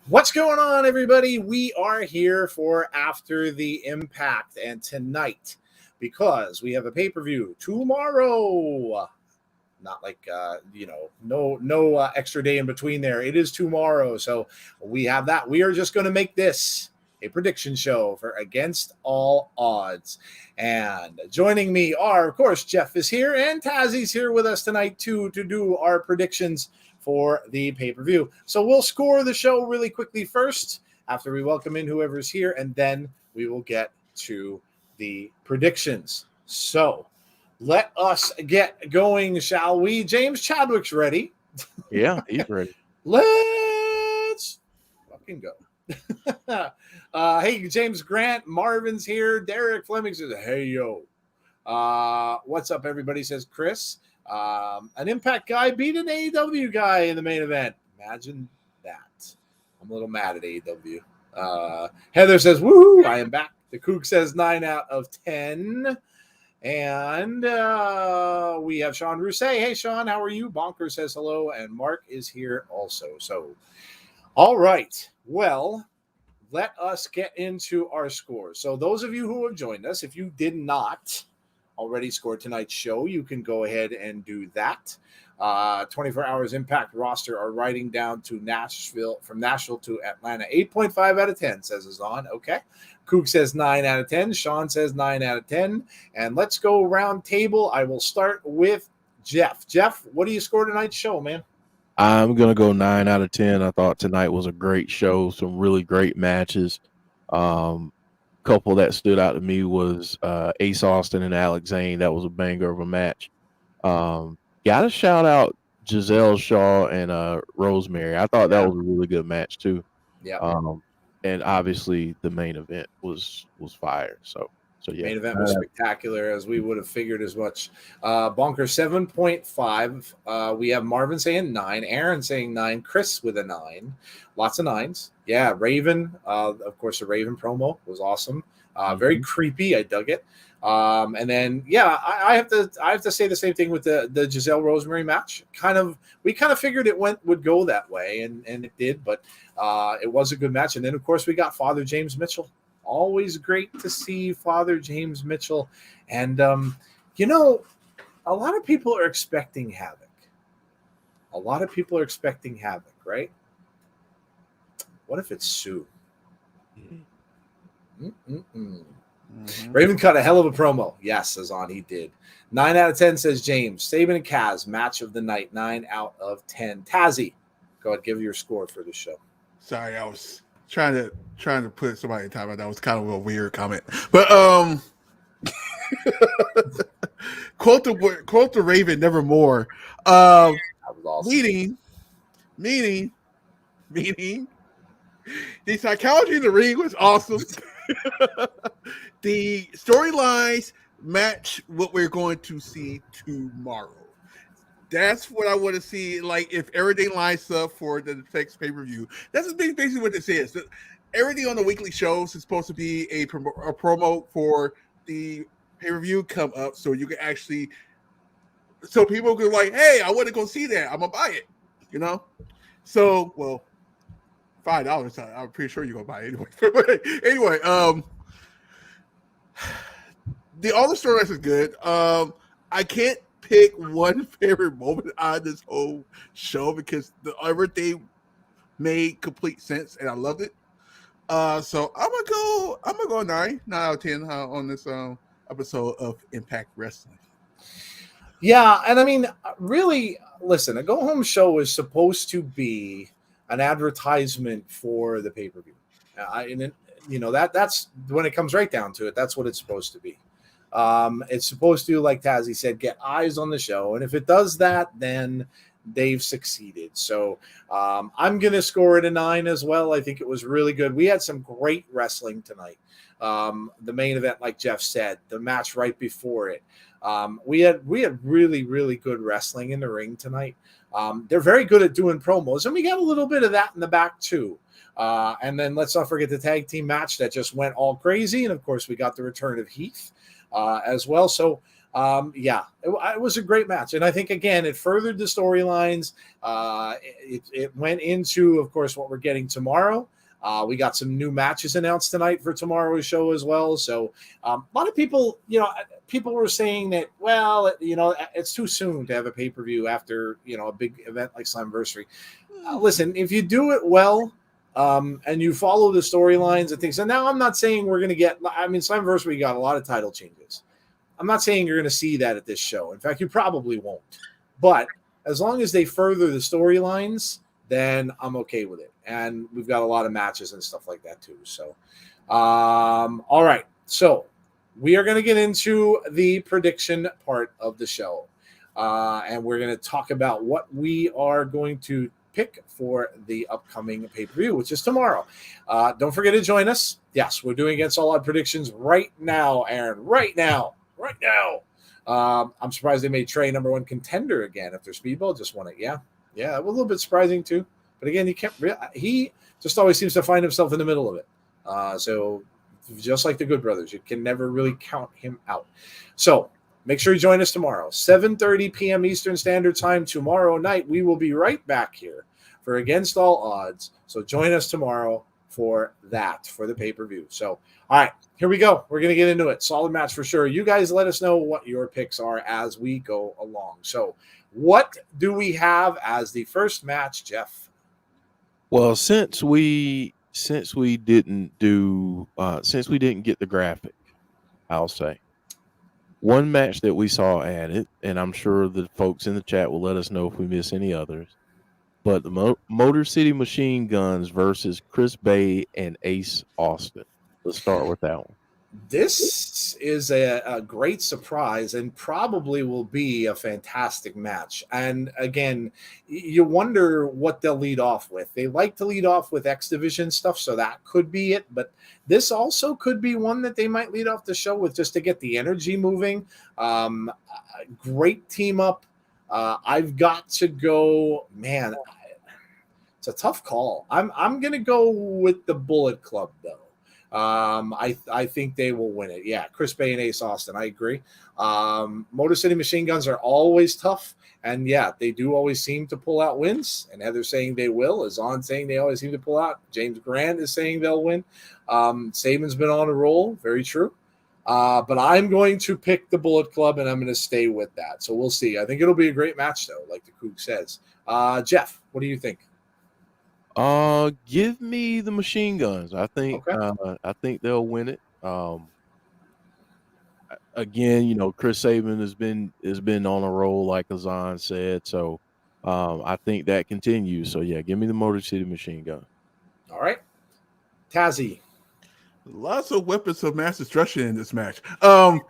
What's going on, everybody? We are here for After the Impact, and tonight, because we have a pay-per-view tomorrow, not like no extra day in between there. It is tomorrow, so we have that. We are just going to make this a prediction show for Against All Odds, and joining me are, of course, Jeff is here and Tazzy's here with us tonight too to do our predictions for the pay-per-view. So we'll score the show really quickly first after we welcome in whoever's here, and then we will get to the predictions. So let us get going, shall we? James Chadwick's ready. Yeah, he's ready. Let's fucking go. Hey, James Grant, Marvin's here. Derek Fleming says, hey, yo. What's up, everybody, says Chris. An Impact guy beat an AEW guy in the main event. Imagine that. I'm a little mad at AEW. Heather says, woohoo, I am back. The Kook says 9 out of 10. And we have Sean Rousset. Hey, Sean, how are you? Bonker says hello. And Mark is here also. So, all right. Well, let us get into our scores. So those of you who have joined us, if you did not already scored tonight's show, you can go ahead and do that. 24 Hours Impact roster are writing down to Nashville, from Nashville to Atlanta. 8.5 out of 10, says Azan. Okay. Kook says 9 out of 10. Sean says 9 out of 10. And let's go round table. I will start with Jeff. Jeff, what do you score tonight's show, man? I'm going to go 9 out of 10. I thought tonight was a great show. Some really great matches. Couple that stood out to me was Ace Austin and Alex Zane. That was a banger of a match. Got to shout out Giselle Shaw and Rosemary. I thought that was a really good match too. Yeah. And obviously the main event was fire. So yeah. Main event was spectacular, as we would have figured as much. Bonker 7.5. We have Marvin saying 9, Aaron saying 9, Chris with a 9. Lots of 9s. Yeah, Raven. Of course, the Raven promo was awesome. Very creepy. I dug it. And then, yeah, I have to say the same thing with the Giselle Rosemary match. We kind of figured it would go that way, and it did. But it was a good match. And then, of course, we got Father James Mitchell. Always great to see Father James Mitchell. And, a lot of people are expecting Havoc. Right? What if it's Sue? Raven cut a hell of a promo. Yes, says on, he did. 9 out of 10, says James. Saban and Kaz, match of the night. 9 out of 10. Tazzy, go ahead, give your score for the show. Sorry, I was trying to put somebody in time. That was kind of a weird comment, but quote the Raven, nevermore. That was awesome. Meaning. The psychology in the ring was awesome. The storylines match what we're going to see tomorrow. That's what I want to see. Like, if everything lines up for the next pay-per-view, that's basically what this is. Everything on the weekly shows is supposed to be a promo for the pay-per-view come up, so you can actually, so people can like, hey, I want to go see that. I'm gonna buy it. So, well, $5. I'm pretty sure you're gonna buy it anyway. Anyway, all the storylines is good. I can't pick one favorite moment on this whole show because everything made complete sense and I loved it. So I'm gonna go 9 out of 10 on this episode of Impact Wrestling. Yeah, and I mean, really, listen, a go home show is supposed to be an advertisement for the pay-per-view. That's when it comes right down to it. That's what it's supposed to be. It's supposed to, like Tazzy said, get eyes on the show. And if it does that, then they've succeeded. So I'm going to score it a 9 as well. I think it was really good. We had some great wrestling tonight. The main event, like Jeff said, the match right before it. We had really, really good wrestling in the ring tonight. They're very good at doing promos, and we got a little bit of that in the back too. And then let's not forget the tag team match that just went all crazy. And of course, we got the return of Heath as well. So It was a great match, and I think again it furthered the storylines. It went into, of course, what we're getting tomorrow. We got some new matches announced tonight for tomorrow's show as well. So a lot of people, people were saying that, well, it's too soon to have a pay-per-view after a big event like Slammiversary. Listen, if you do it well. And you follow the storylines and things. And now I'm not saying we're going to get. I mean, Slammiversary got a lot of title changes. I'm not saying you're going to see that at this show. In fact, you probably won't. But as long as they further the storylines, then I'm okay with it. And we've got a lot of matches and stuff like that too. So, all right. So we are going to get into the prediction part of the show. And we're going to talk about what we are going to pick for the upcoming pay-per-view, which is tomorrow. Don't forget to join us. Yes, we're doing Against All Odds predictions right now, Aaron. Right now. I'm surprised they made Trey number one contender again after Speedball just won it. Yeah, it was a little bit surprising too. But again, he just always seems to find himself in the middle of it. So just like the Good Brothers, you can never really count him out. So make sure you join us tomorrow, 7:30 p.m. Eastern Standard Time. Tomorrow night, we will be right back here for Against All Odds. So join us tomorrow for the pay-per-view. So, all right, here we go. We're going to get into it. Solid match for sure. You guys let us know what your picks are as we go along. So what do we have as the first match, Jeff? Well, since we didn't get the graphic, I'll say one match that we saw added, and I'm sure the folks in the chat will let us know if we miss any others. But the Motor City Machine Guns versus Chris Bay and Ace Austin. Let's start with that one. This is a great surprise and probably will be a fantastic match. And again, you wonder what they'll lead off with. They like to lead off with X Division stuff, so that could be it. But this also could be one that they might lead off the show with just to get the energy moving. Great team up. I've got to go, man. It's a tough call. I'm going to go with the Bullet Club though. I think they will win it. Yeah, Chris Bay and Ace Austin. I agree. Motor City Machine Guns are always tough, and yeah, they do always seem to pull out wins. And Heather's saying they will. Azan saying they always seem to pull out. James Grant is saying they'll win. Saban's been on a roll. Very true. But I'm going to pick the Bullet Club, and I'm going to stay with that. So we'll see. I think it'll be a great match, though, like the Coug says. Jeff, what do you think? Give me the Machine Guns. I think they'll win it. Again, Chris Sabin has been on a roll, like Azan said. So I think that continues. So yeah, give me the Motor City Machine Gun. All right. Tazzy. Lots of weapons of mass destruction in this match. Let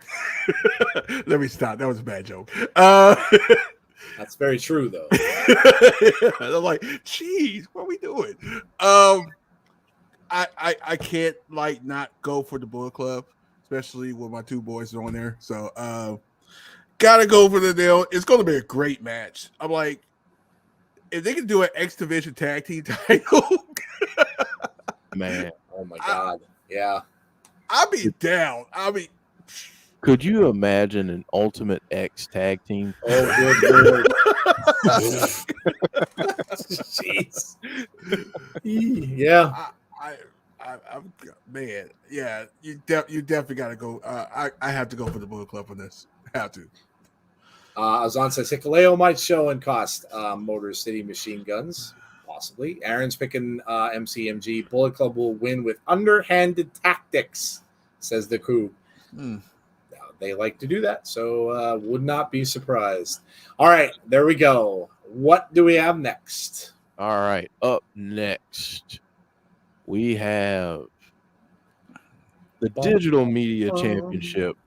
me stop. That was a bad joke. That's very true, though. I'm like, geez, what are we doing? I can't not go for the Bullet Club, especially with my two boys on there. So gotta go for the deal. It's gonna be a great match. I'm like, if they can do an X Division tag team title, man, oh my god, yeah, I'll be down. Could you imagine an Ultimate X tag team? Oh, good lord. Jeez. Yeah. I'm man. Yeah, you definitely got to go. I have to go for the Bullet Club on this. Have to. Azan says Hikaleo might show and cost Motor City Machine Guns. Possibly. Aaron's picking MCMG. Bullet Club will win with underhanded tactics, says the Coug. They like to do that, so would not be surprised. All right, there we go. What do we have next? All right, up next, we have the Digital Media Championship,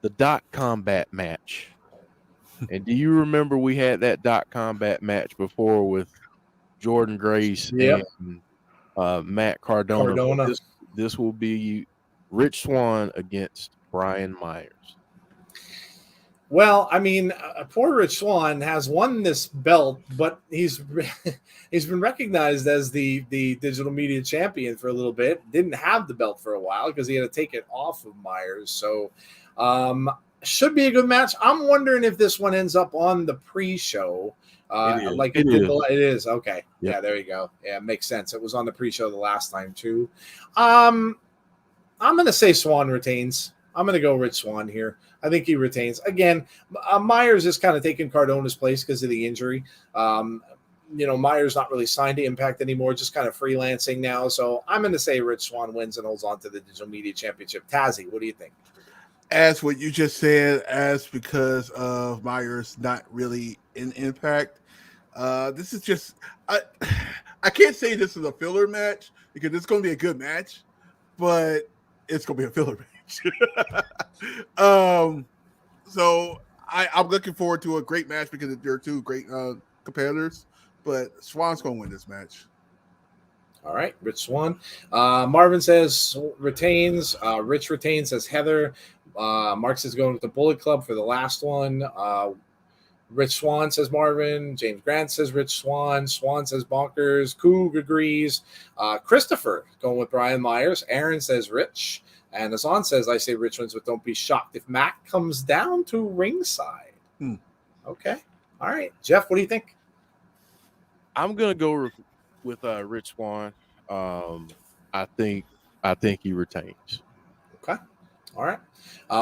the Dot Combat match. And do you remember we had that Dot Combat match before with Jordan Grace and Matt Cardona? This will be Rich Swann against Brian Myers. Well, I mean, poor Rich Swann has won this belt, but he's been recognized as the digital media champion for a little bit. Didn't have the belt for a while because he had to take it off of Myers. So Should be a good match. I'm wondering if this one ends up on the pre-show. It is. Like It it did. is. It is. Okay. Yep. Yeah, there you go. Yeah, it makes sense. It was on the pre-show the last time too. I'm going to say Swann retains. I'm going to go Rich Swann here. I think he retains. Again, Myers is kind of taking Cardona's place because of the injury. Myers not really signed to Impact anymore, just kind of freelancing now. So I'm going to say Rich Swann wins and holds on to the Digital Media Championship. Tazzy, what do you think? As what you just said, as because of Myers not really in Impact, this is just I can't say this is a filler match because it's going to be a good match, but it's going to be a filler match. So I'm looking forward to a great match because they're two great competitors, but Swann's going to win this match. All right, Rich Swann. Marvin says retains. Rich retains, says Heather. Mark says going with the Bullet Club for the last one. Rich Swann, says Marvin. James Grant says Rich Swann. Swann says Bonkers. Coog agrees. Christopher going with Brian Myers. Aaron says Rich. And Azan says, I say Rich wins, but don't be shocked if Mac comes down to ringside. Okay. All right. Jeff, what do you think? I'm going to go with Rich Swann. I think he retains. Okay. All right.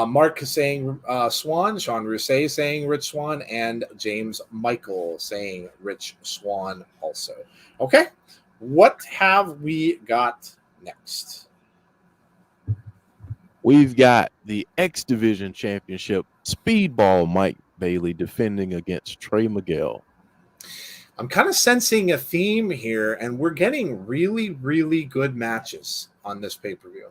Mark is saying Swann. Sean Rousset saying Rich Swann. And James Michael saying Rich Swann also. Okay. What have we got next? We've got the X Division Championship. Speedball Mike Bailey defending against Trey Miguel. I'm kind of sensing a theme here, and we're getting really, really good matches on this pay-per-view.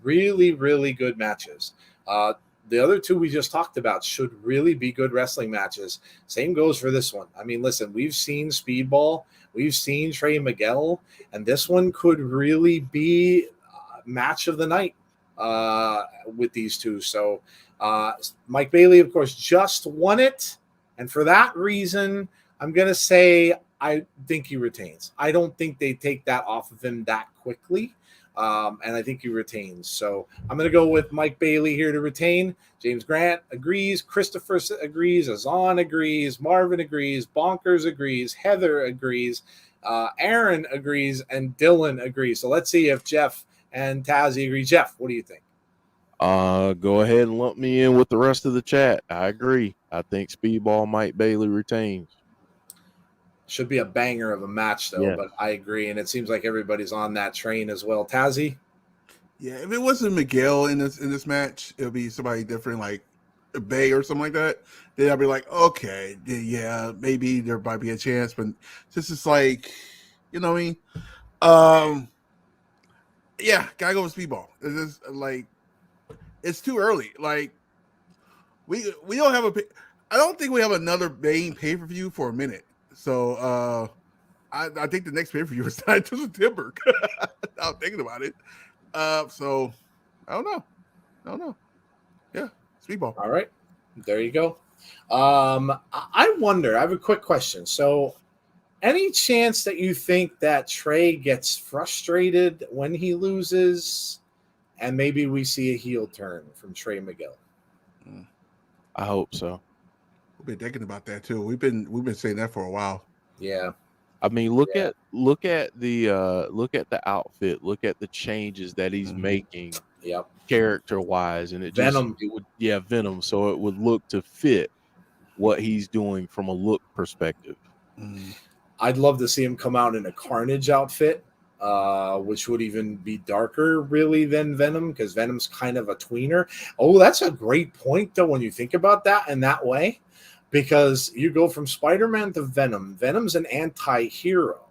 Really, really good matches. The other two we just talked about should really be good wrestling matches. Same goes for this one. I mean, listen, we've seen Speedball. We've seen Trey Miguel, and this one could really be match of the night with these two. So Mike Bailey, of course, just won it, and for that reason, I'm going to say I think he retains. I don't think they take that off of him that quickly, and I think he retains. So I'm going to go with Mike Bailey here to retain. James Grant agrees. Christopher agrees. Azan agrees. Marvin agrees. Bonkers agrees. Heather agrees. Aaron agrees. And Dylan agrees. So let's see if Jeff and Tazzy agree. Jeff, what do you think? Go ahead and lump me in with the rest of the chat. I agree. I think Speedball Mike Bailey retains. Should be a banger of a match, though, but I agree. And it seems like everybody's on that train as well. Tazzy? Yeah, if it wasn't Miguel in this match, it would be somebody different, like Bay or something like that. Then I'd be like, okay, yeah, maybe there might be a chance. But this is like, you know what I mean? Yeah, gotta go with Speedball. It's just like, it's too early. Like, we don't have I don't think we have another main pay-per-view for a minute. So I think the next pay-per-view is not until September. I'm thinking about it. So I don't know. Yeah, Speedball. All right. There you go. I wonder, I have a quick question. So any chance that you think that Trey gets frustrated when he loses and maybe we see a heel turn from Trey Miguel? I hope so. We've been thinking about that too. We've been saying that for a while. Yeah. I mean, look at the outfit, look at the changes that he's making, character wise, and Venom. Venom. So it would look to fit what he's doing from a look perspective. I'd love to see him come out in a Carnage outfit, which would even be darker, really, than Venom, because Venom's kind of a tweener. Oh, that's a great point, though, when you think about that in that way. Because you go from Spider-Man to Venom. Venom's an anti-hero.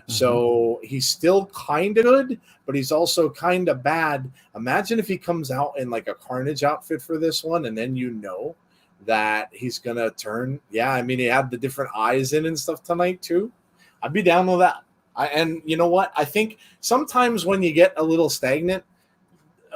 So he's still kind of good, but he's also kind of bad. Imagine if he comes out in like a Carnage outfit for this one, and then you know that he's going to turn. Yeah, I mean, he had the different eyes in and stuff tonight, too. I'd be down with that. And you know what? I think sometimes when you get a little stagnant,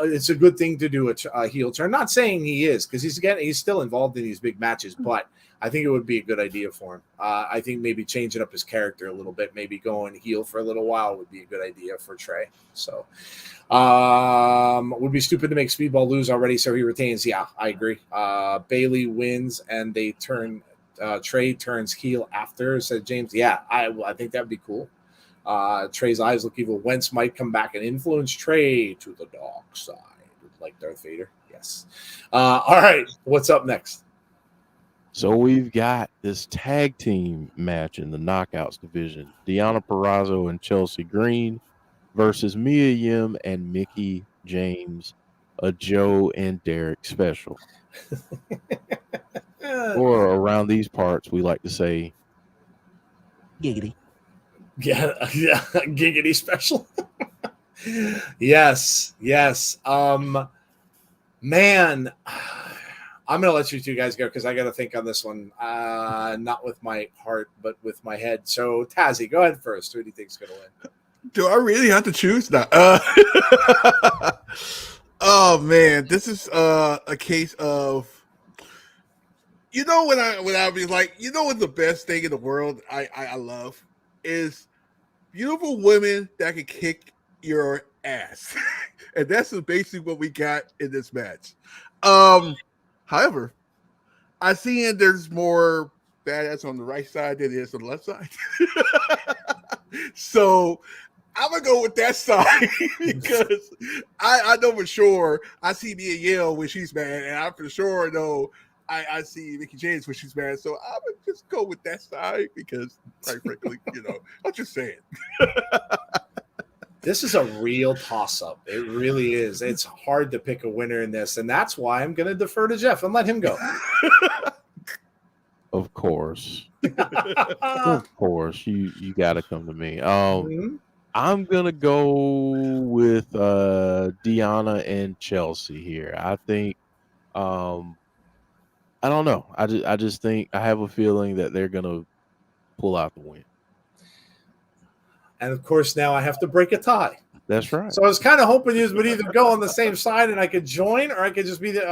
it's a good thing to do a heel turn. Not saying he is, because he's still involved in these big matches, but I think it would be a good idea for him. I think maybe changing up his character a little bit, maybe going heel for a little while would be a good idea for Trey. So would be stupid to make Speedball lose already, so he retains. Yeah, I agree. Bailey wins and they turn Trey turns heel after, said James. Yeah, I think that'd be cool. Trey's eyes look evil. Wentz might come back and influence Trey to the dark side, like Darth Vader. Yes. All right, what's up next? So we've got this tag team match in the Knockouts division. Deonna Perazzo and Chelsea Green versus Mia Yim and Mickie James, a Joe and Derek special. Or around these parts, we like to say, giggity. Yeah, giggity special. Yes. Man, I'm gonna let you two guys go because I got to think on this one. Not with my heart, but with my head. So Tazzy, go ahead first. Who do you think's gonna win? Do I really have to choose now? Oh man, this is a case of, when I be like, what the best thing in the world I love is beautiful women that can kick your ass. And that's basically what we got in this match. However, I see there's more badass on the right side than there is on the left side. So I'm gonna go with that side because I know for sure I see Mia Yim when she's mad, and I for sure know I see Mickie James when she's mad. So I'm gonna just go with that side because, quite frankly, I'm just saying. This is a real toss-up. It really is. It's hard to pick a winner in this, and that's why I'm going to defer to Jeff and let him go. Of course. Of course. You got to come to me. I'm going to go with Deonna and Chelsea here. I think I don't know. I just think I have a feeling that they're going to pull out the win. And of course, now I have to break a tie. That's right. So I was kind of hoping you would either go on the same side and I could join, or I could just be the.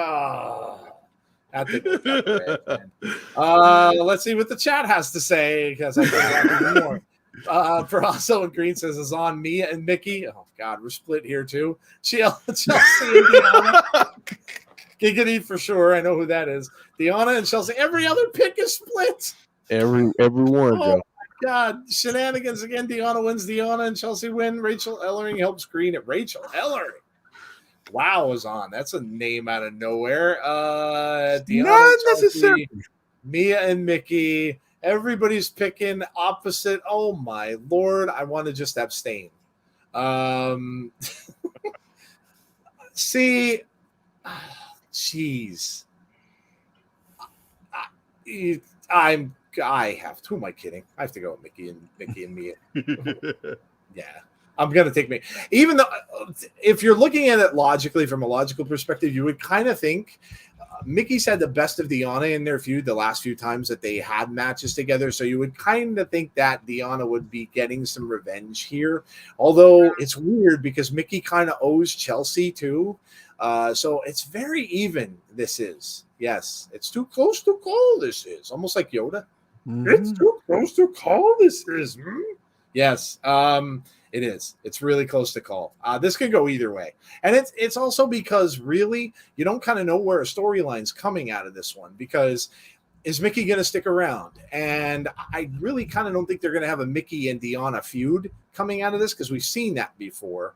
Let's see what the chat has to say because I think more. Perazzo and Green says is on Mia and Mickie. Oh God, we're split here too. Chelsea and Deonna. Giggity for sure. I know who that is. Deonna and Chelsea. Every other pick is split. Everyone, Joe. God, shenanigans again. Deonna wins. Deonna and Chelsea win. Rachel Ellering helps Green at Rachel Ellering. Wow is on. That's a name out of nowhere. Deonna, not Chelsea, necessarily. Mia and Mickie. Everybody's picking opposite. Oh my Lord. I want to just abstain. See, jeez. I have. Who am I kidding? I have to go with Mickie and Mia. Yeah, I'm gonna take me. Even though, if you're looking at it logically from a logical perspective, you would kind of think Mickey's had the best of Deonna in their feud the last few times that they had matches together. So you would kind of think that Deonna would be getting some revenge here. Although it's weird because Mickie kind of owes Chelsea too. So it's very even. This is. Yes, it's too close to call. This is almost like Yoda. Mm-hmm. It's too close to call. This is. Yes, it is. It's really close to call. This could go either way, and it's also because really you don't kind of know where a storyline's coming out of this one because is Mickie going to stick around? And I really kind of don't think they're going to have a Mickie and Deonna feud coming out of this because we've seen that before.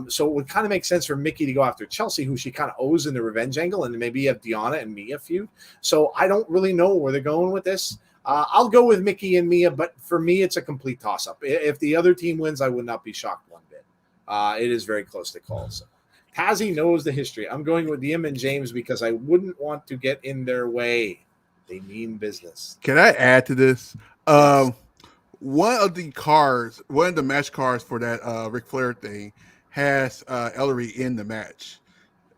So it would kind of make sense for Mickie to go after Chelsea, who she kind of owes in the revenge angle, and maybe have Deonna and Mia feud. So I don't really know where they're going with this. I'll go with Mickie and Mia, but for me, it's a complete toss-up. If the other team wins, I would not be shocked one bit. It is very close to call. So Tazzy knows the history. I'm going with Yim and James because I wouldn't want to get in their way. They mean business. Can I add to this? One of the match cards for that Ric Flair thing has Ellery in the match,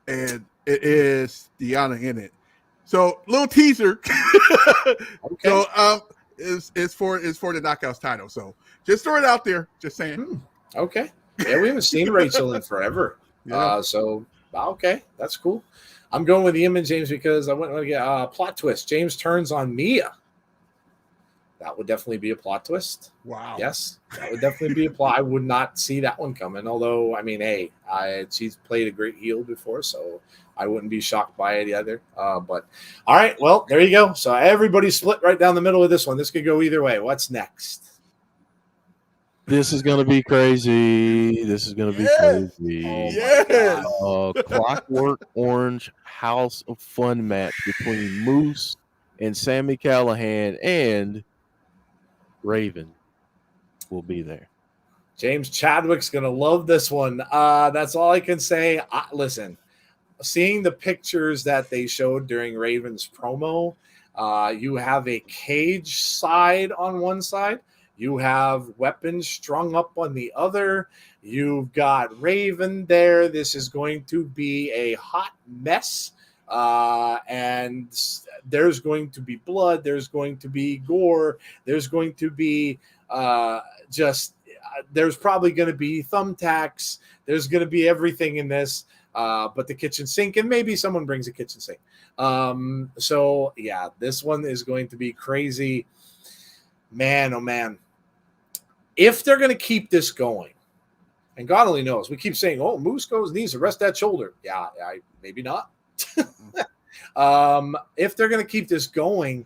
and it is Deonna in it. So little teaser. Okay. So it's for the Knockouts title. So just throw it out there. Just saying. Okay. Yeah, we haven't seen Rachel in forever. Yeah. So Okay, that's cool. I'm going with Ian and James because I want to get a plot twist. James turns on Mia. That would definitely be a plot twist. Wow. Yes, that would definitely be a plot. I would not see that one coming. Although, I mean, hey, she's played a great heel before, so I wouldn't be shocked by it either. But all right, well, there you go. So everybody split right down the middle of this one. This could go either way. What's next? This is gonna be crazy. This is gonna be crazy. Oh Yes. Clockwork Orange House of Fun match between Moose and Sammy Callahan, and Raven will be there. James Chadwick's gonna love this one. That's all I can say. Listen, seeing the pictures that they showed during Raven's promo, you have a cage side on one side. You have weapons strung up on the other. You've got Raven there. This is going to be a hot mess. And there's going to be blood. There's going to be gore. There's going to be there's probably going to be thumbtacks. There's going to be everything in this, but the kitchen sink, and maybe someone brings a kitchen sink. So yeah, this one is going to be crazy. Man, oh man. If they're going to keep this going, and God only knows, we keep saying, oh, Moose goes, needs to rest that shoulder. Yeah, maybe not. If they're going to keep this going,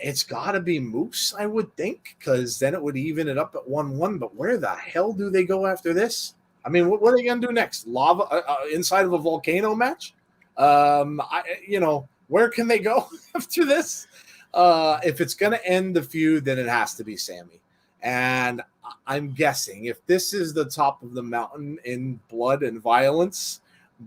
it's got to be Moose, I would think, because then it would even it up at 1-1. But where the hell do they go after this? I mean, what are they going to do next? Lava inside of a volcano match? Where can they go after this? If it's going to end the feud, then it has to be Sammy. And I'm guessing if this is the top of the mountain in blood and violence,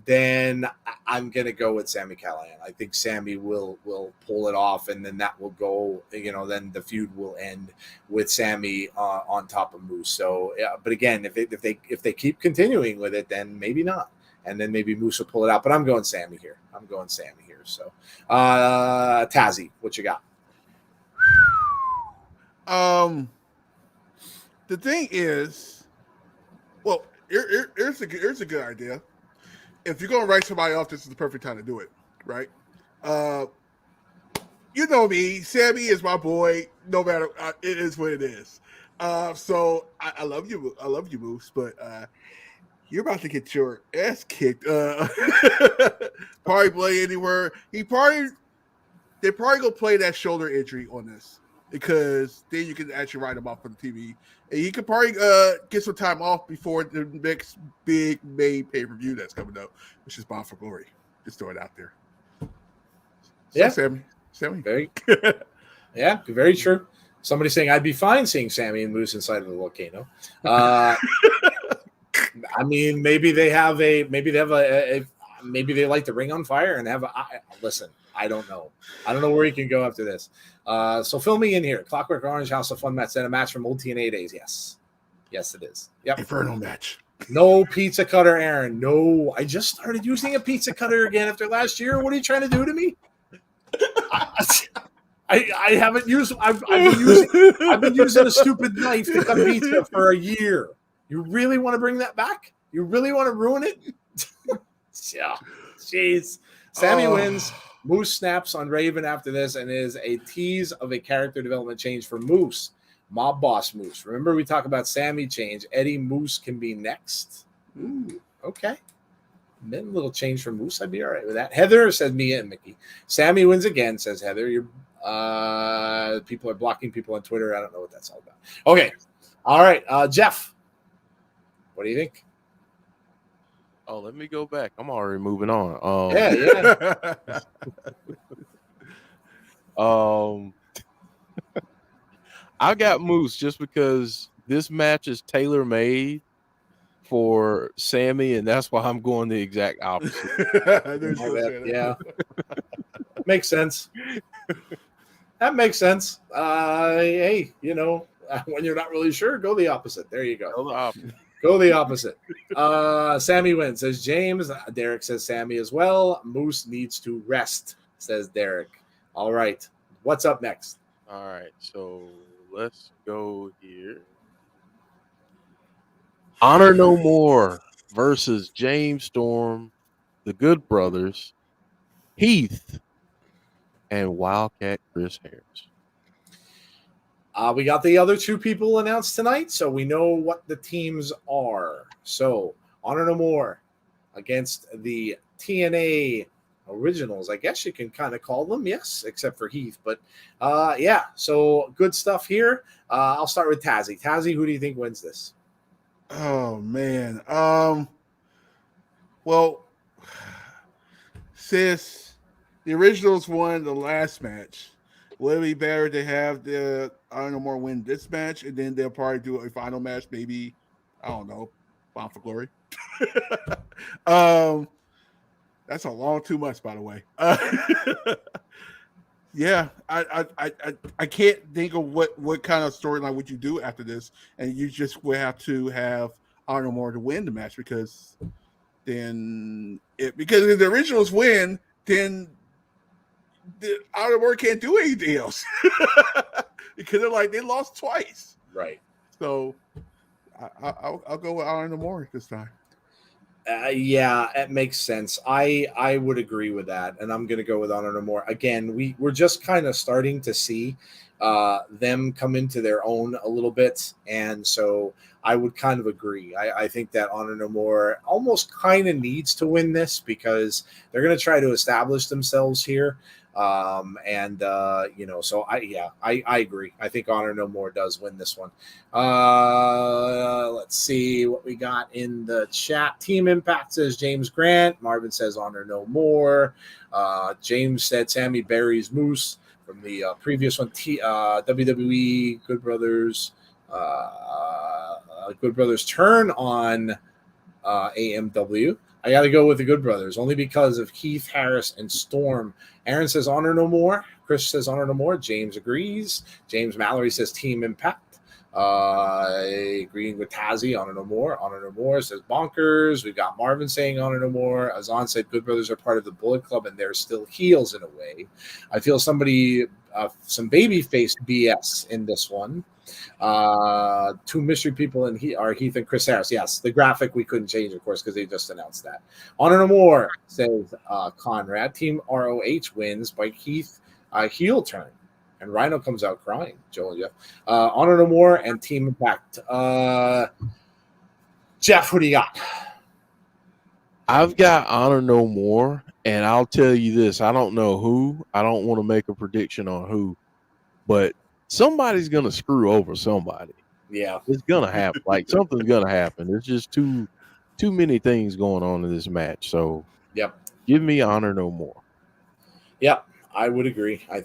then I'm going to go with Sammy Callahan. I think Sammy will pull it off, and then that will go, then the feud will end with Sammy on top of Moose. So, yeah, but again, if they keep continuing with it, then maybe not. And then maybe Moose will pull it out. But I'm going Sammy here. So, Tazzy, what you got? The thing is, well, here's a good idea. If you're gonna write somebody off, this is the perfect time to do it, right? You know me, Sammy is my boy. No matter, it is what it is. So I love you, Moose, but you're about to get your ass kicked. Probably play anywhere. They probably gonna play that shoulder injury on this, because then you can actually write him off on the TV. And he could probably get some time off before the next big May pay-per-view that's coming up, which is Bound for Glory. Just throw it out there. Yeah. Sammy. Very, yeah, very true. Somebody saying I'd be fine seeing Sammy and Moose inside of the volcano. I mean, maybe they light the ring on fire and have listen. I don't know where he can go after this. So fill me in here. Clockwork Orange House of Fun match. Then a match from Old TNA days. Yes, it is. Yep. Inferno match. No pizza cutter, Aaron. No, I just started using a pizza cutter again after last year. What are you trying to do to me? I haven't used. I've been using a stupid knife to cut pizza for a year. You really want to bring that back? You really want to ruin it? Yeah. Jeez. Sammy wins. Moose snaps on Raven after this and is a tease of a character development change for Moose. Mob Boss Moose. Remember, we talk about Sammy change. Eddie Moose can be next. Ooh, okay. Then a little change for Moose. I'd be all right with that. Heather says Mia and Mickey. Sammy wins again, says Heather. People are blocking people on Twitter. I don't know what that's all about. Okay. All right. Jeff, what do you think? Oh, let me go back. I'm already moving on. Yeah. I got Moose just because this match is tailor-made for Sammy, and that's why I'm going the exact opposite. Yeah. Makes sense. That makes sense. Hey, when you're not really sure, go the opposite. There you go. Go the opposite. Sammy wins, says James. Derek says Sammy as well. Moose needs to rest, says Derek. All right. What's up next? All right. So let's go here. Honor No More versus James Storm the Good Brothers, Heath, and Wildcat Chris Harris. We got the other two people announced tonight, so we know what the teams are. So, Honor No More against the TNA Originals. I guess you can kind of call them, yes, except for Heath. But, yeah, so good stuff here. I'll start with Tazzy. Tazzy, who do you think wins this? Oh, man. Well, since the Originals won the last match, would it be better to have the Honor No More win this match, and then they'll probably do a final match, maybe, I don't know, Bound for Glory? That's a long 2 months, by the way. Yeah, I can't think of what kind of storyline would you do after this, and you just would have to have Honor No More to win the match because if the Originals win, then the Honor No More can't do anything else because they lost twice. Right. So I'll go with Honor No More this time. Yeah, it makes sense. I would agree with that, and I'm going to go with Honor No More. Again, we're just kind of starting to see them come into their own a little bit, and so I would kind of agree. I think that Honor No More almost kind of needs to win this because they're going to try to establish themselves here. So I agree. I think Honor No More does win this one. Let's see what we got in the chat. Team Impact says James Grant. Marvin says Honor No More. James said Sammy Berry's Moose from the previous one. WWE Good Brothers. Good Brothers turn on AMW. I got to go with the Good Brothers only because of Heath, Harris, and Storm. Aaron says Honor No More. Chris says Honor No More. James agrees. James Mallory says Team Impact. Agreeing with Tazzy, Honor No More. Honor No More says Bonkers. We've got Marvin saying Honor No More. Azan said Good Brothers are part of the Bullet Club and they're still heels in a way. I feel some baby-faced BS in this one. Two mystery people are Heath and Chris Harris. Yes, the graphic we couldn't change, of course, because they just announced that. Honor No More says Conrad. Team ROH wins by Heath heel turn, and Rhino comes out crying. Joel and Jeff. Honor No More and Team Impact. Jeff, who do you got? I've got Honor No More, and I'll tell you this: I don't know who. I don't want to make a prediction on who, but somebody's gonna screw over somebody. Yeah, it's gonna happen. Something's gonna happen. There's just too many things going on in this match. So, yep. Give me Honor No More. Yep, I would agree. I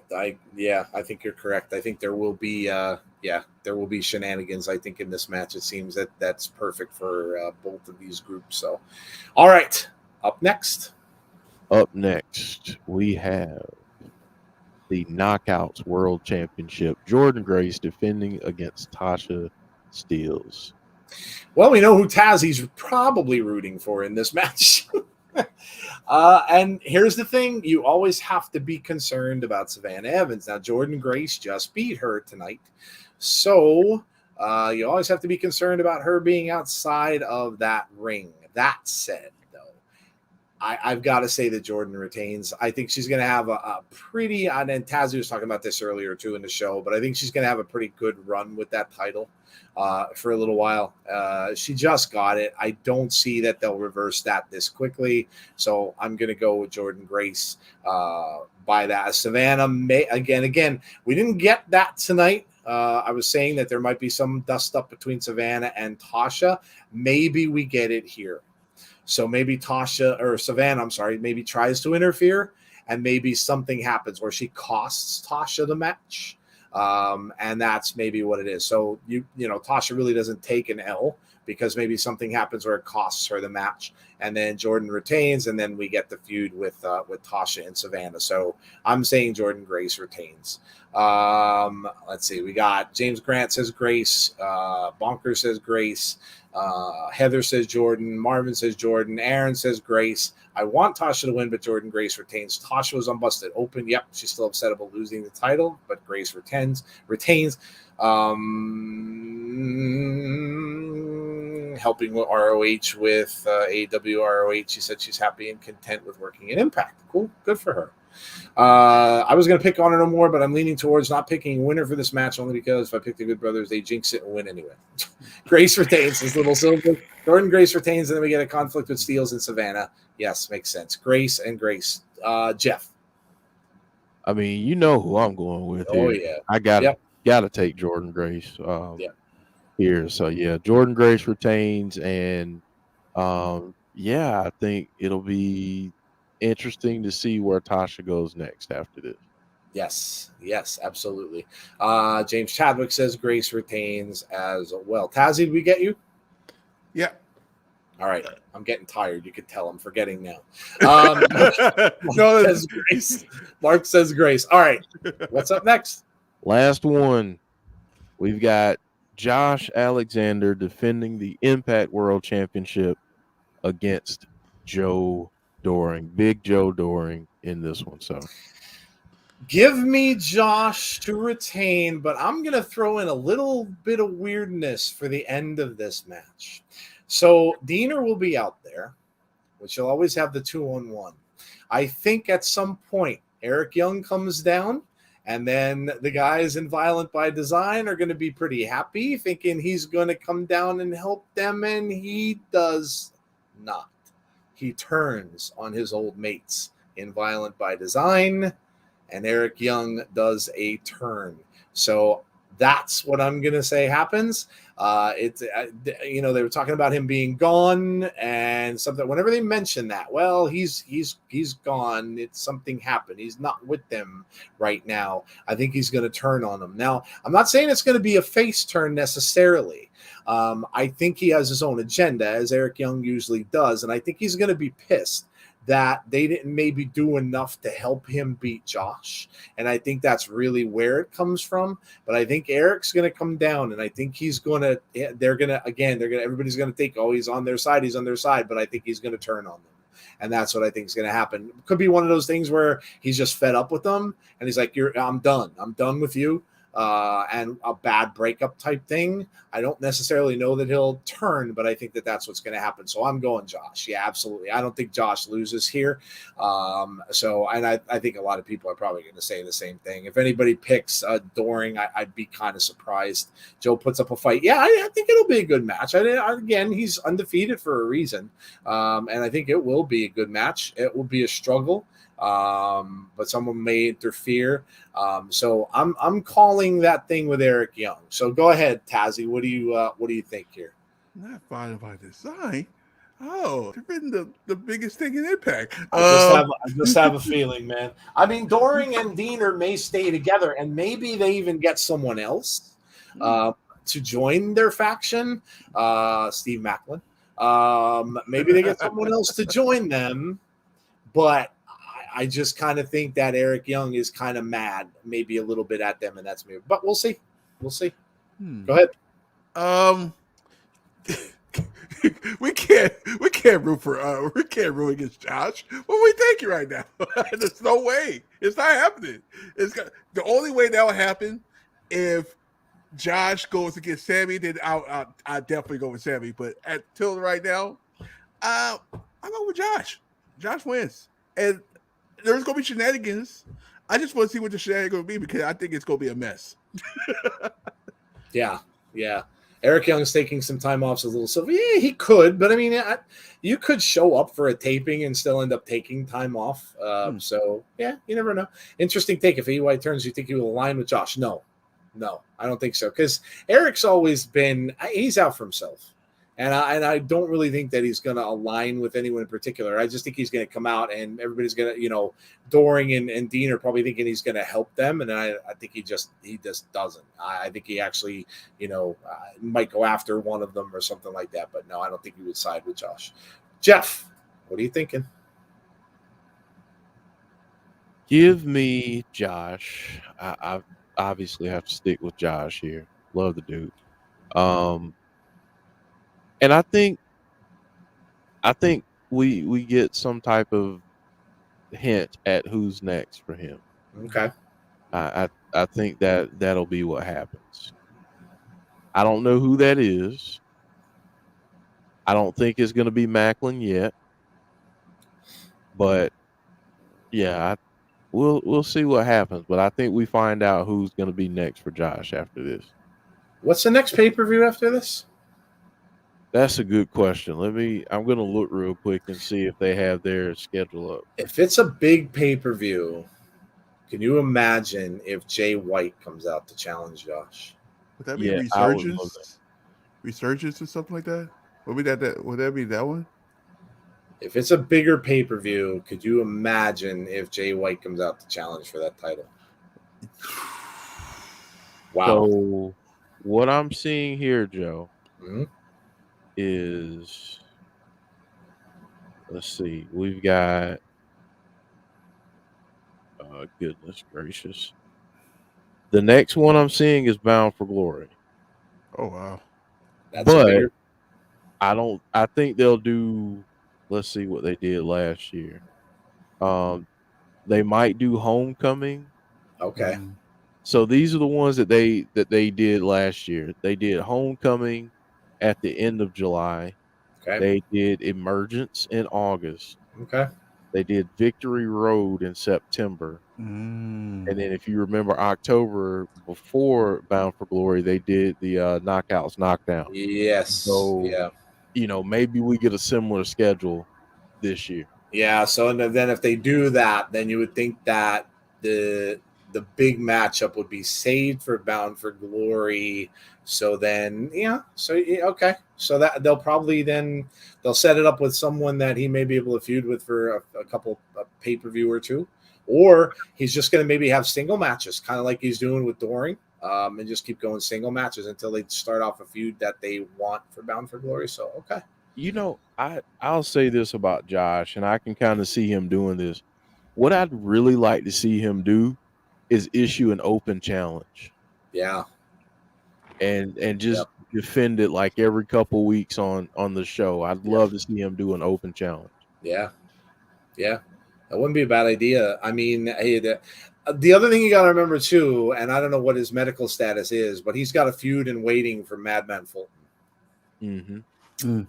think you're correct. I think there will be shenanigans. I think in this match, it seems that's perfect for both of these groups. So, all right, up next, we have the Knockouts World Championship. Jordynne Grace defending against Tasha Steelz. Well, we know who Tazzy's probably rooting for in this match. And here's the thing. You always have to be concerned about Savannah Evans. Now, Jordynne Grace just beat her tonight. So you always have to be concerned about her being outside of that ring. That said, I've got to say that Jordynne retains. I think she's going to have a pretty, and Tazzy was talking about this earlier too in the show, but I think she's going to have a pretty good run with that title for a little while. She just got it. I don't see that they'll reverse that this quickly. So I'm going to go with Jordynne Grace by that. Savannah, again, we didn't get that tonight. I was saying that there might be some dust up between Savannah and Tasha. Maybe we get it here. So maybe Savannah, maybe tries to interfere and maybe something happens where she costs Tasha the match. And that's maybe what it is. So, Tasha really doesn't take an L because maybe something happens where it costs her the match and then Jordynne retains and then we get the feud with Tasha and Savannah. So I'm saying Jordynne Grace retains. Let's see. We got James Grant says Grace. Bonker says Grace. Heather says Jordynne. Marvin says Jordynne. Aaron says Grace. I want Tasha to win, but Jordynne Grace retains. Tasha was on Busted Open. Yep, she's still upset about losing the title, but Grace retains. Doring, helping with ROH with AEW ROH. She said she's happy and content with working in Impact. Cool. Good for her. I was going to pick Honor No More, but I'm leaning towards not picking a winner for this match only because if I pick the Good Brothers, they jinx it and win anyway. Grace retains this little silver. Jordan Grace retains, and then we get a conflict with Steels and Savannah. Yes, makes sense. Grace and Grace. Jeff. I mean, you know who I'm going with here. Oh, yeah. I gotta take Jordan Grace here. So yeah, Jordan Grace retains, and I think it'll be interesting to see where Tasha goes next after this. Yes, absolutely. James Chadwick says Grace retains as well. Tazzy, did we get you? Yeah. All right. I'm getting tired. You could tell I'm forgetting now. Mark says Grace. All right. What's up next? Last one. We've got Josh Alexander defending the Impact World Championship against Joe Doring. Big Joe Doring in this one. So give me Josh to retain, but I'm going to throw in a little bit of weirdness for the end of this match. So Diener will be out there, which you'll always have the 2-on-1. I think at some point Eric Young comes down, and then the guys in Violent by Design are going to be pretty happy, thinking he's going to come down and help them, and he does not. He turns on his old mates in Violent by Design, and Eric Young does a turn. So that's what I'm going to say happens. They were talking about him being gone and something. Whenever they mention that, well, he's gone. It's something happened. He's not with them right now. I think he's going to turn on them. Now, I'm not saying it's going to be a face turn necessarily. I think he has his own agenda, as Eric Young usually does, and I think he's going to be pissed that they didn't maybe do enough to help him beat Josh. And I think that's really where it comes from. But I think Eric's going to come down, and I think everybody's going to think, oh, he's on their side. But I think he's going to turn on them. And that's what I think is going to happen. It could be one of those things where he's just fed up with them, and he's like, I'm done. I'm done with you. And a bad breakup type thing. I don't necessarily know that he'll turn, but I think that that's what's going to happen. So I'm going Josh. Yeah, absolutely. I don't think Josh loses here. I think a lot of people are probably going to say the same thing. If anybody picks Doring, I'd be kind of surprised. Joe puts up a fight. Yeah, I think it'll be a good match. Again, he's undefeated for a reason. And I think it will be a good match. It will be a struggle. But someone may interfere. So I'm calling that thing with Eric Young. So go ahead, Tazzy. What do you think here? Not Violent by Design. Oh, they've been the biggest thing in Impact. I just have a feeling, man. I mean, Doring and Diener may stay together, and maybe they even get someone else to join their faction. Steve Macklin. Maybe they get someone else to join them, but I just kind of think that Eric Young is kind of mad, maybe a little bit at them, and that's me. But we'll see. Go ahead. We can't root against Josh. What are we thinking right now? There's no way. It's not happening. The only way that will happen if Josh goes against Sammy. Then I'll definitely go with Sammy. But until right now, I'm going with Josh. Josh wins, and there's going to be shenanigans. I just want to see what the shenanigans going to be because I think it's going to be a mess. Yeah. Eric Young's taking some time off as a little silver. Yeah, he could, but I mean, you could show up for a taping and still end up taking time off. So, yeah, you never know. Interesting take. If EY turns, you think he will align with Josh? No, I don't think so. Because Eric's always been – he's out for himself. And I don't really think that he's going to align with anyone in particular. I just think he's going to come out and everybody's going to, Doring and Dean are probably thinking he's going to help them. And I think he just doesn't. I think he actually, might go after one of them or something like that. But no, I don't think he would side with Josh. Jeff, what are you thinking? Give me Josh. I obviously have to stick with Josh here. Love the dude. And I think we get some type of hint at who's next for him. Okay. I think that'll be what happens. I don't know who that is, I don't think it's going to be Macklin yet, but yeah, we'll see what happens. But I think we find out who's going to be next for Josh after this. What's the next pay-per-view after this? That's a good question. I'm going to look real quick and see if they have their schedule up. If it's a big pay-per-view, can you imagine if Jay White comes out to challenge Josh? Would that be Yeah, I would love Resurgence? Resurgence or something like that? Would that be that one? If it's a bigger pay-per-view, could you imagine if Jay White comes out to challenge for that title? Wow. So what I'm seeing here, Joe, Mhm. is let's see. We've got goodness gracious. The next one I'm seeing is Bound for Glory. Oh wow. That's a But bigger. I think they'll do, let's see what they did last year. They might do Homecoming. Okay. Mm. So these are the ones that they did last year. They did Homecoming at the end of July. Okay. They did Emergence in August. Okay. They did Victory Road in September. Mm. And then if you remember October before Bound for Glory, they did the Knockouts Knockdown. Yes. So, Yeah. Maybe we get a similar schedule this year. Yeah. So then if they do that, then you would think that the big matchup would be saved for Bound for Glory. So then, okay. So that they'll set it up with someone that he may be able to feud with for a couple pay-per-view or two, or he's just going to maybe have single matches, kind of like he's doing with Doring, and just keep going single matches until they start off a feud that they want for Bound for Glory. So, okay. I'll say this about Josh, and I can kind of see him doing this. What I'd really like to see him do is issue an open challenge. Yeah. And just defend it like every couple weeks on the show. I'd love to see him do an open challenge. Yeah. Yeah. That wouldn't be a bad idea. I mean, hey, the other thing you got to remember too, and I don't know what his medical status is, but he's got a feud in waiting for Madman Fulton. Mm-hmm.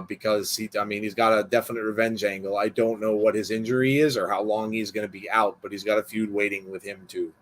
Because he's got a definite revenge angle. I don't know what his injury is or how long he's going to be out, but he's got a feud waiting with him too.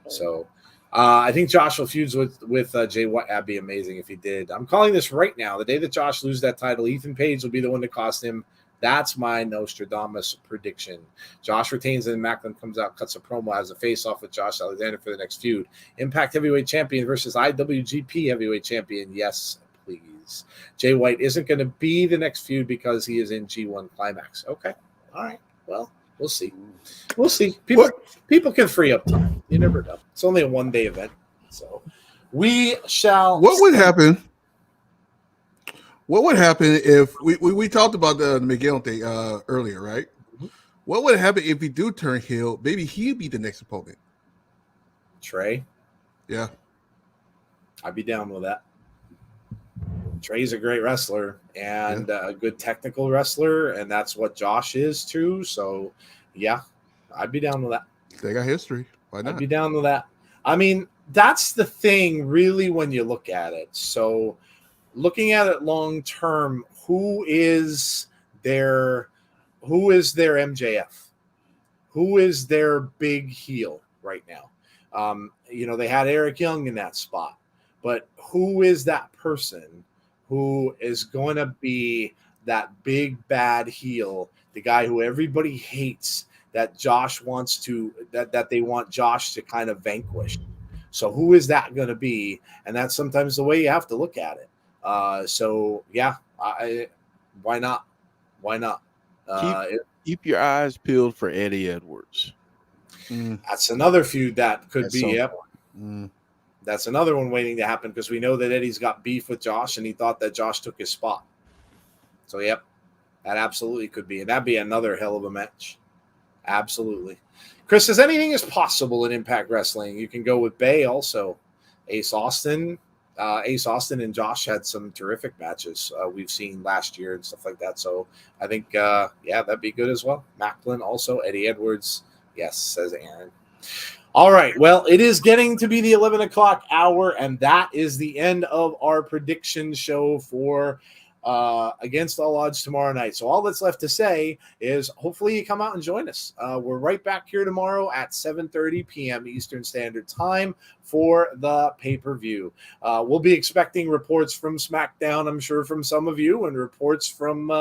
So I think Josh will feuds with Jay White. That'd be amazing if he did. I'm calling this right now. The day that Josh loses that title, Ethan Page will be the one to cost him. That's my Nostradamus prediction. Josh retains and Macklin comes out, cuts a promo, has a face-off with Josh Alexander for the next feud. Impact Heavyweight Champion versus IWGP Heavyweight Champion. Yes, please. Jay White isn't going to be the next feud because he is in G1 Climax. Okay. All right. Well, we'll see. We'll see. People can free up time. You never know. It's only a one-day event. So we shall. What would happen? What would happen if we talked about the Miguel thing earlier, right? Mm-hmm. What would happen if he do turn heel? Maybe he'd be the next opponent. Trey? Yeah. I'd be down with that. Trey's a great wrestler and a good technical wrestler, and that's what Josh is too. So, yeah, I'd be down with that. They got history. Why not? I'd be down with that. I mean, that's the thing, really, when you look at it. So, looking at it long term, who is their MJF? Who is their big heel right now? They had Eric Young in that spot, but who is that person who is going to be that big bad heel, the guy who everybody hates, that Josh wants to, that they want Josh to kind of vanquish? So who is that going to be? And that's sometimes the way you have to look at it. Why not? Why not? Keep your eyes peeled for Eddie Edwards. That's another feud that could be. Yep. Mm. That's another one waiting to happen because we know that Eddie's got beef with Josh and he thought that Josh took his spot. So, yep, that absolutely could be. And that'd be another hell of a match. Absolutely. Chris says anything is possible in Impact Wrestling. You can go with Bay also. Ace Austin and Josh had some terrific matches we've seen last year and stuff like that. So I think, that'd be good as well. Macklin also, Eddie Edwards. Yes, says Aaron. All right. Well, it is getting to be the 11 o'clock hour, and that is the end of our prediction show for Against All Odds tomorrow night. So all that's left to say is hopefully you come out and join us. We're right back here tomorrow at 7:30 p.m. Eastern Standard Time for the pay-per-view. We'll be expecting reports from SmackDown, I'm sure, from some of you, and reports from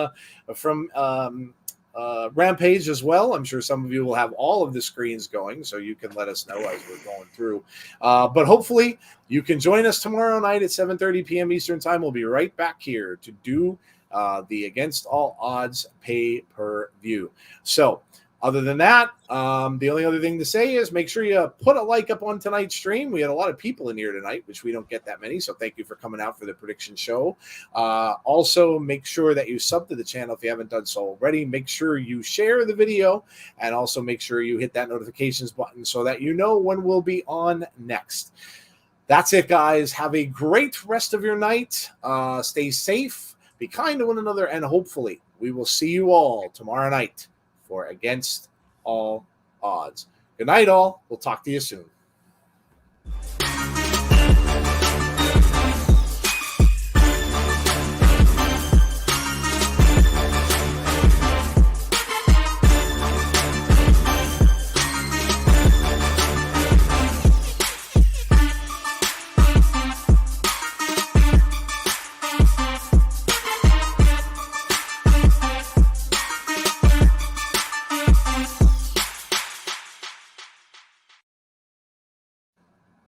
Rampage as well. I'm sure some of you will have all of the screens going, so you can let us know as we're going through. But hopefully you can join us tomorrow night at 7:30 p.m. Eastern Time. We'll be right back here to do the Against All Odds pay-per-view. So other than that, the only other thing to say is make sure you put a like up on tonight's stream. We had a lot of people in here tonight, which we don't get that many, so thank you for coming out for the prediction show. Also, make sure that you sub to the channel if you haven't done so already. Make sure you share the video, and also make sure you hit that notifications button so that you know when we'll be on next. That's it, guys. Have a great rest of your night. Stay safe, be kind to one another, and hopefully we will see you all tomorrow night for Against All Odds. Good night, all. We'll talk to you soon.